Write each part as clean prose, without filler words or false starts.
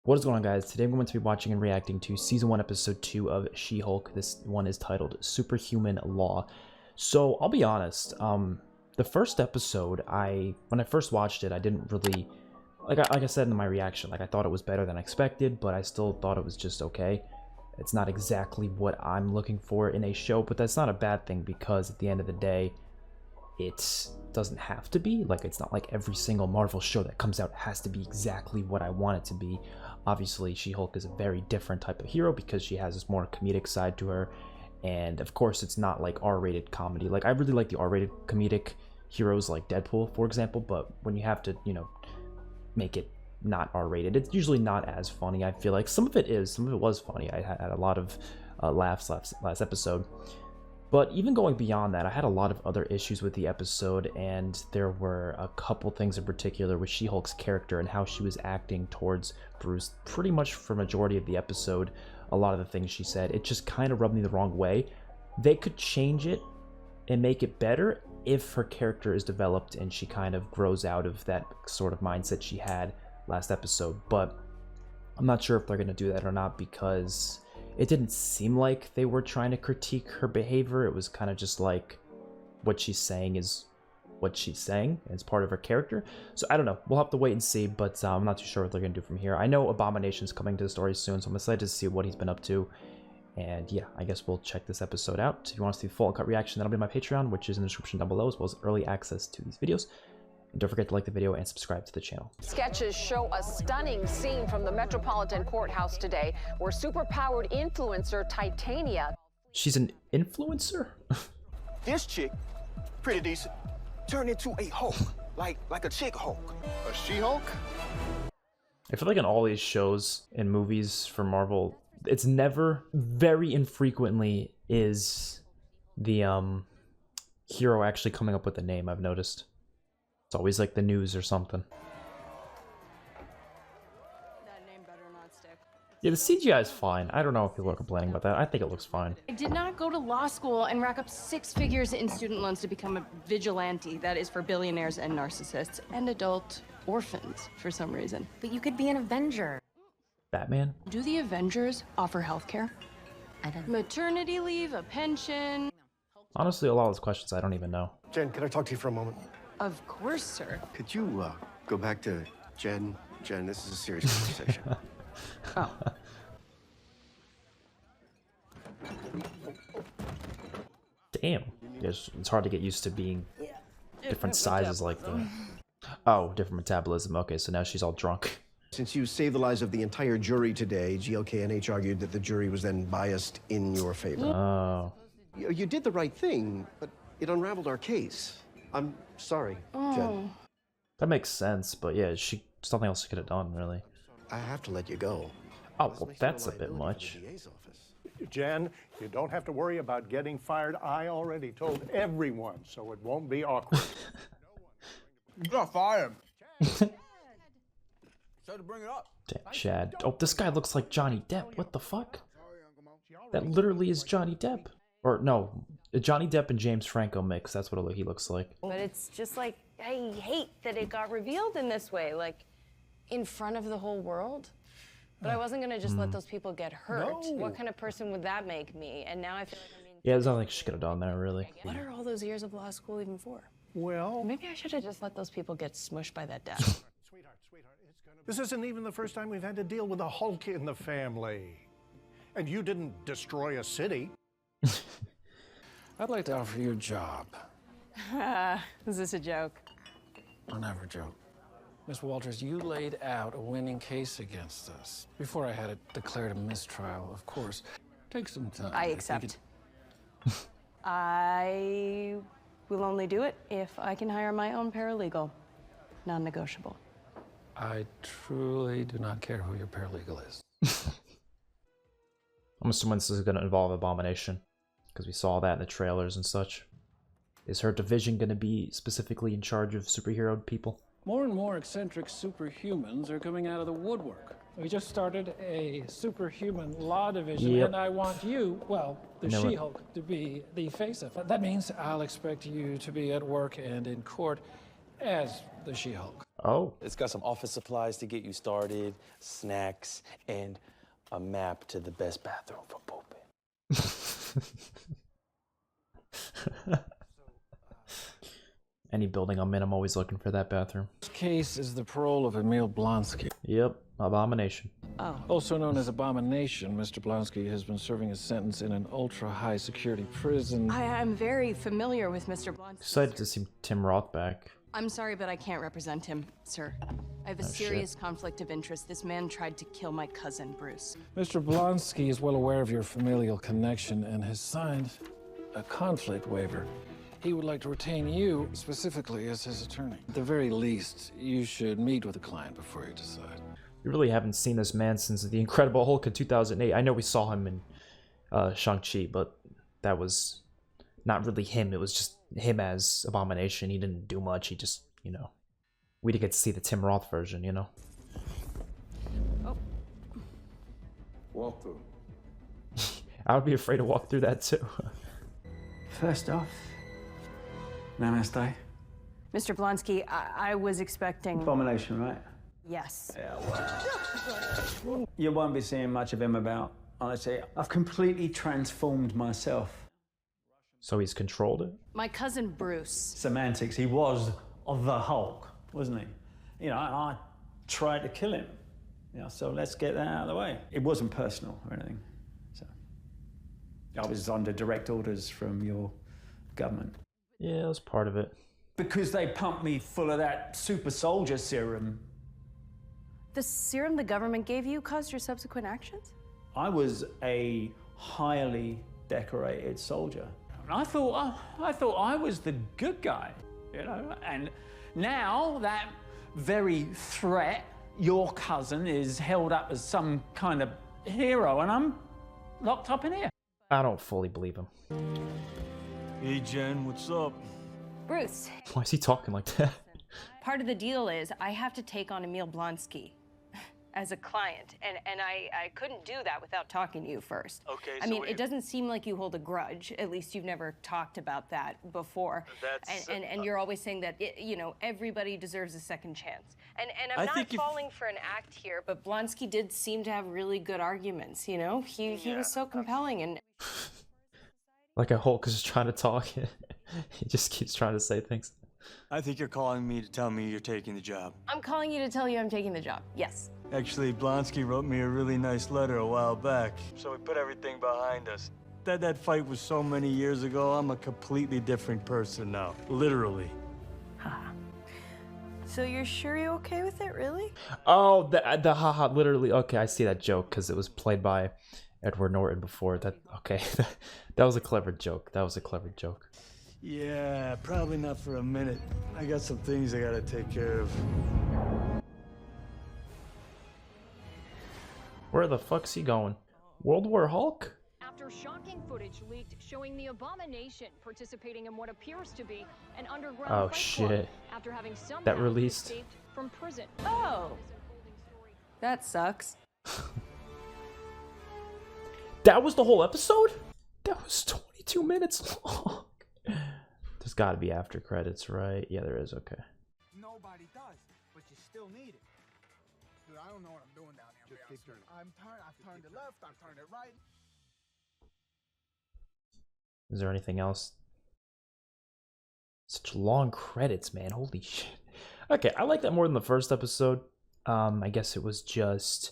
What is going on, guys? Today I'm going to be watching and reacting to Season 1, Episode 2 of She-Hulk. This one is titled Superhuman Law. So, I'll be honest, the first episode, when I first watched it, I didn't really, like I said in my reaction, I thought it was better than expected, but I still thought it was just okay. It's not exactly what I'm looking for in a show, but that's not a bad thing, because at the end of the day, it doesn't have to be. It's not like every single Marvel show that comes out has to be exactly what I want it to be. Obviously, She-Hulk is a very different type of hero because she has this more comedic side to her, and of course it's not like R-rated comedy. I really like the R-rated comedic heroes like Deadpool, for example, but when you have to, make it not R-rated, it's usually not as funny. I feel like some of it was funny. I had a lot of laughs last episode. But even going beyond that, I had a lot of other issues with the episode, and there were a couple things in particular with She-Hulk's character and how she was acting towards Bruce pretty much for majority of the episode. A lot of the things she said, it just kind of rubbed me the wrong way. They could change it and make it better if her character is developed and she kind of grows out of that sort of mindset she had last episode. But I'm not sure if they're going to do that or not, because it didn't seem like they were trying to critique her behavior. It was kind of just like what she's saying is what she's saying. It's part of her character. So I don't know. We'll have to wait and see, but I'm not too sure what they're going to do from here. I know Abomination's coming to the story soon, so I'm excited to see what he's been up to. And yeah, I guess we'll check this episode out. If you want to see the full uncut reaction, that'll be my Patreon, which is in the description down below, as well as early access to these videos. And don't forget to like the video and subscribe to the channel. Sketches show a stunning scene from the Metropolitan Courthouse today where superpowered influencer Titania... She's an influencer? This chick, pretty decent, turned into a Hulk, like a chick Hulk. A She-Hulk? I feel like in all these shows and movies for Marvel, it's never, very infrequently, is the hero actually coming up with a name, I've noticed. It's always like the news or something. That name better not stick. Yeah, the CGI is fine. I don't know if people are complaining about that. I think it looks fine. I did not go to law school and rack up 6 figures in student loans to become a vigilante. That is for billionaires and narcissists and adult orphans for some reason. But you could be an Avenger. Batman? Do the Avengers offer healthcare? I don't know. Maternity leave, a pension? Honestly, a lot of those questions I don't even know. Jen, can I talk to you for a moment? Of course, sir. Could you go back to Jen? Jen, this is a serious conversation. Oh. Damn. It's hard to get used to being different sizes like that. Oh, different metabolism. Okay, so now she's all drunk. Since you saved the lives of the entire jury today, GLKNH argued that the jury was then biased in your favor. Oh. You did the right thing, but it unraveled our case. I'm sorry, Jen. That makes sense, but yeah, there's nothing else she could have done, really. I have to let you go. Oh, well, that's a bit much. Jen, you don't have to worry about getting fired. I already told everyone, so it won't be awkward. You got fired. So to bring it up. Damn, Chad. Oh, this guy looks like Johnny Depp. What the fuck? That literally is Johnny Depp. Or, no, Johnny Depp and James Franco mix. That's what he looks like. But it's just like, I hate that it got revealed in this way, like in front of the whole world. But I wasn't gonna just let those people get hurt. No. What kind of person would that make me? And now I feel like I'm being... Yeah, there's nothing she could have done there, really. What are all those years of law school even for? Well, Maybe I should have just let those people get smushed by that desk. sweetheart, this isn't even the first time we've had to deal with a Hulk in the family. And you didn't destroy a city. I'd like to offer you a job. Is this a joke? Don't ever joke. Miss Walters, you laid out a winning case against us. Before I had it declared a mistrial, of course. Take some time. I accept. I will only do it if I can hire my own paralegal. Non-negotiable. I truly do not care who your paralegal is. I'm assuming this is going to involve Abomination, because we saw that in the trailers and such. Is her division going to be specifically in charge of superhero people? More and more eccentric superhumans are coming out of the woodwork. We just started a superhuman law division, Yep. and I want you, well, the Know it. She-Hulk, to be the face of it. That means I'll expect you to be at work and in court as the She-Hulk. Oh. It's got some office supplies to get you started, snacks, and a map to the best bathroom for pooping. Any building I'm in, I'm always looking for that bathroom. This case is the parole of Emil Blonsky. Yep, Abomination. Oh. Also known as Abomination, Mr. Blonsky has been serving a sentence in an ultra-high security prison. I'm very familiar with Mr. Blonsky. Excited to see Tim Roth back. I'm sorry, but I can't represent him, sir. I have a serious conflict of interest. This man tried to kill my cousin, Bruce. Mr. Blonsky is well aware of your familial connection and has signed a conflict waiver. He would like to retain you specifically as his attorney. At the very least, you should meet with the client before you decide. We really haven't seen this man since The Incredible Hulk in 2008. I know we saw him in Shang-Chi, but that was not really him. It was just him as Abomination. He didn't do much. He just, you know, we didn't get to see the Tim Roth version, you know. Oh. Walk through. I would be afraid to walk through that too. First off, namaste. Mr. Blonsky, I was expecting... Abomination, right? Yes. Yeah, well, you won't be seeing much of him about. Honestly, I've completely transformed myself. So he's controlled it? My cousin Bruce. Semantics, he was the Hulk, wasn't he? You know, I tried to kill him. You know, so let's get that out of the way. It wasn't personal or anything. So I was under direct orders from your government. Yeah, it was part of it. Because they pumped me full of that super soldier serum. The serum the government gave you caused your subsequent actions? I was a highly decorated soldier. I thought I was the good guy, you know, and now that very threat, your cousin, is held up as some kind of hero, and I'm locked up in here. I don't fully believe him. Hey, Jen, what's up? Bruce, Why is he talking like that? part of the deal is I have to take on Emil Blonsky as a client, and I couldn't do that without talking to you first. Okay, I so mean, it doesn't seem like you hold a grudge. At least you've never talked about that before. That's, and you're always saying that, you know, everybody deserves a second chance. And I'm I not think if- falling for an act here, but Blonsky did seem to have really good arguments, you know? He was so compelling, and... Like a Hulk is trying to talk. He just keeps trying to say things. I think you're calling me to tell me you're taking the job. I'm calling you to tell you I'm taking the job, yes. Actually, Blonsky wrote me a really nice letter a while back, so we put everything behind us. That fight was so many years ago, I'm a completely different person now, literally. So you're sure you're okay with it, really? Oh, the haha, literally. Okay, I see that joke because it was played by Edward Norton before. Okay, that was a clever joke. That was a clever joke. Yeah, probably not for a minute. I got some things I gotta take care of. Where the fuck's he going? World War Hulk? After shocking footage leaked showing the Abomination participating in what appears to be an underground fight shit. club after having somehow That released. escaped from prison. Oh, that sucks. That was the whole episode? That was 22 minutes long. There's gotta be after credits, right? Yeah, there is, okay. Nobody does, but you still need it. Dude, I don't know what I'm doing down here. Just keep turning. I've turned it left, I've turned it right. Is there anything else? Such long credits, man. Holy shit. Okay, I like that more than the first episode. I guess it was just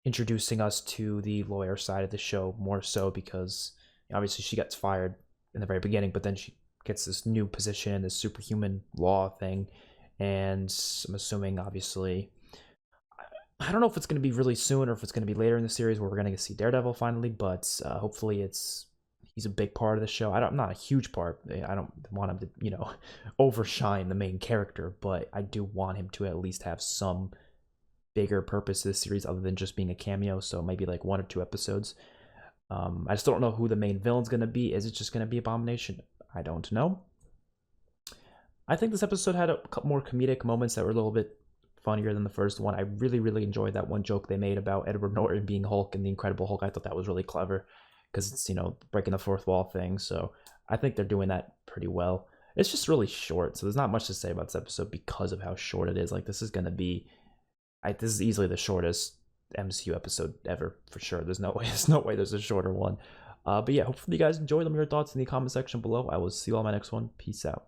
introducing us to the lawyer side of the show more so because obviously she gets fired in the very beginning, but then she gets this new position, this superhuman law thing, and I'm assuming obviously I don't know if it's going to be really soon or if it's going to be later in the series where we're going to see Daredevil finally, but hopefully he's a big part of the show. I'm not a huge part. I don't want him to, you know, overshine the main character, but I do want him to at least have some bigger purpose to this series other than just being a cameo, so maybe like 1 or 2 episodes. I just don't know who the main villain's going to be. Is it just going to be Abomination? I don't know. I think this episode had a couple more comedic moments that were a little bit funnier than the first one. I really, really enjoyed that one joke they made about Edward Norton being Hulk and the Incredible Hulk. I thought that was really clever because it's, you know, breaking the fourth wall thing. So I think they're doing that pretty well. it's just really short, so there's not much to say about this episode because of how short it is. Like, this is gonna be, this is easily the shortest MCU episode ever, for sure. There's no way there's a shorter one. But yeah, hopefully you guys enjoyed. Let me know your thoughts in the comment section below. I will see you all in my next one. Peace out.